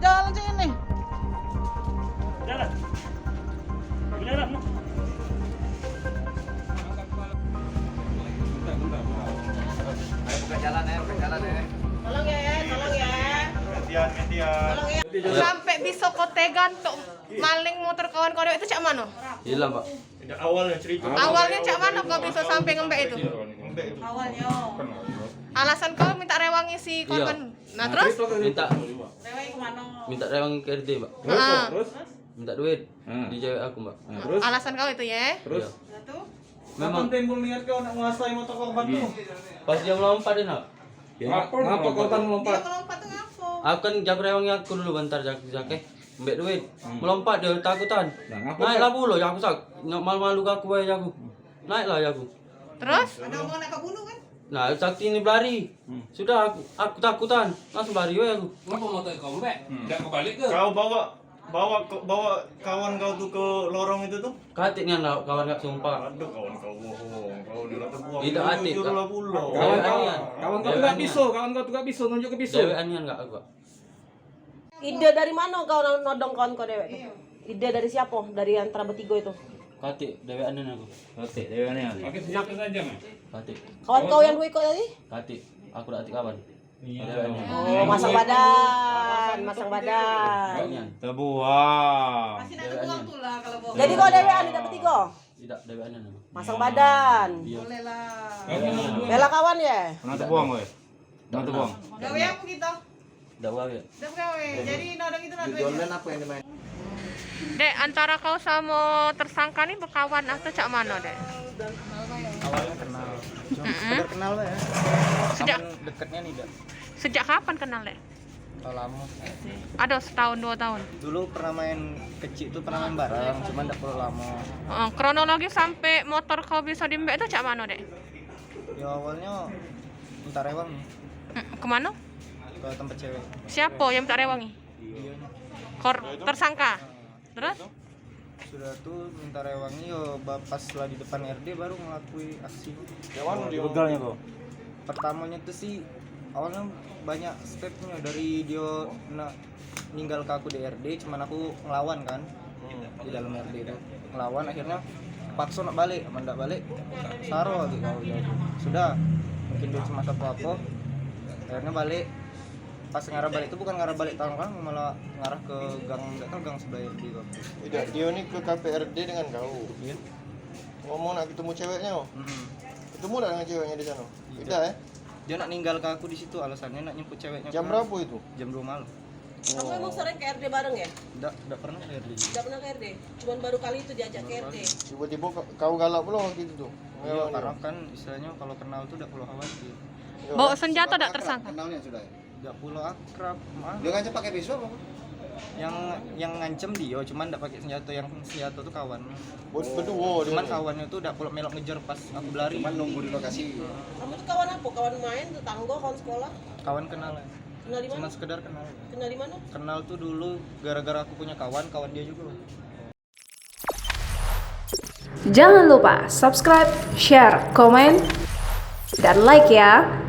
jalan sini. Jalan. Jalan. Ayo buka jalan ya, buka jalan ya. Tolong ya. Gantian. Tolong ya. Sampai bisa kau tegan untuk maling motor kawan kau itu cak mana? Hilang, Pak. Awalnya cerita. Awalnya cak mana kau bisa sampai ngembek itu? Awalnya. Alasan kau minta rewangi si korban. Nah terus? Minta Rewai kemana? rewang ke RT, Mbak. Terus? Minta duit di cewek aku, Mbak. Terus? Alasan kau itu ya? Terus Satu. memang timbul niat kau nak menguasai motor korban tuh? pas dia melompat dia, Nak. Ngapa korban Dia melompat? melompat tuh ngapa? Aku kan jak rewangnya aku dulu bentar jak mbek duit. Melompat dia takutan. Nah, ngapa? Naiklah bulu ya aku sak. Malu-malu aku wae aku. Naiklah ya aku. Terus? Ada omongan nak bulu kan? Nah, sakti ini berlari. Sudah aku takutan. Langsung lari wae aku. Ngapa motor kau mbak? Nggak kebalik ke? Kau bawa kawan kau tuh ke lorong itu tuh? Katiknya nak kawan gak sumpah. Aduh, kawan kau bohong. Kau dirata buang. Tidak atik, Kak. Jurulah pulau. Kawan kau Dewean. tuh gak pisau, kawan kau tuh gak pisau, nunjuk ke pisau. Dewean enggak aku, Pak. Ide dari mana kau nodong kawan kau dewek tuh? Ide dari siapa? Dari antara bertiga itu? Katik dewean aku. Oke, dewannya. Pakai senjata saja mas. Katik. Kawan kau yang dua ikut tadi? Katik. Aku dak atik kawan. Oh, masang badan. Dewean. Terbuang. Masih ada uang tuh lah kalau bohong. Jadi kau dewean tidak bertiga? Tidak dewean aku. Masang badan. Iya. Boleh lah. Bela kawan ya? Pernah terbuang, weh. Pernah terbuang. Gawe apa kita? Dak wae. Udah gawe. Jadi nodong itu nak Tujuan duitnya. apa yang dimain? Dek, antara kau sama tersangka nih berkawan atau cak mana, Dek? Awalnya kenal. Cuma sekedar kenal lah ya. Sejak Dekatnya nih, Dak. sejak kapan kenal, Dek? Kalau lama. Ada setahun 2 tahun. Dulu pernah main kecil tuh pernah main bareng, cuma enggak perlu lama. Kronologi sampai motor kau bisa dimbek itu cak mana, Dek? Ya awalnya minta rewang nih Kemana? ke tempat cewek. Siapa yang minta rewangi? Dianya. Tersangka. Terus? Sudah tuh minta rewangi yo pas lah di depan RD baru ngelakui aksi. Begalnya kau. Pertamanya tuh sih awalnya banyak stepnya dari dia ninggal ke aku di RD, cuman aku ngelawan kan di dalam RD itu ngelawan, akhirnya paksa nak balik, aman nggak balik saro lagi kau ya. Sudah mungkin dia cuma apa akhirnya balik. Pas ngarah balik itu bukan ngarah balik tangkang, malah ngarah ke gang, nggak tahu gang sebelah RD kok. Tidak, dia nih ke KPRD dengan kau. Iya. Ngomong nak ketemu ceweknya, oh. Ketemu lah dengan ceweknya di sana. Tidak ya? Dia nak ninggal ke aku di situ, alasannya nak nyemput ceweknya. Jam berapa itu? Jam 2 malam. Kamu emang sering ke RD bareng ya? Enggak pernah ke RD. Tidak pernah ke RD? Cuman baru kali itu diajak ke RD. Tiba-tiba kau galak pula waktu itu tuh. Iya, karena kan istilahnya kalau kenal tuh udah perlu khawatir. Bawa senjata tidak tersangka? Kenalnya sudah ya? Udah perlu akrab, mah. Dia ngajak pakai pisau apa? Yang ngancem dia, cuman enggak pakai senjata, yang senjata tuh kawan. Berdua dia. Cuman kawannya tuh udah perlu melok ngejar pas aku berlari. Cuman nunggu di lokasi. Kamu tuh kawan apa? Kawan main, tetangga, kawan sekolah? Kawan kenal ya. Kenal di mana? Cuman sekedar kenal. Kenal di mana? Kenal tuh dulu gara-gara aku punya kawan dia juga. Jangan lupa subscribe, share, komen, dan like ya.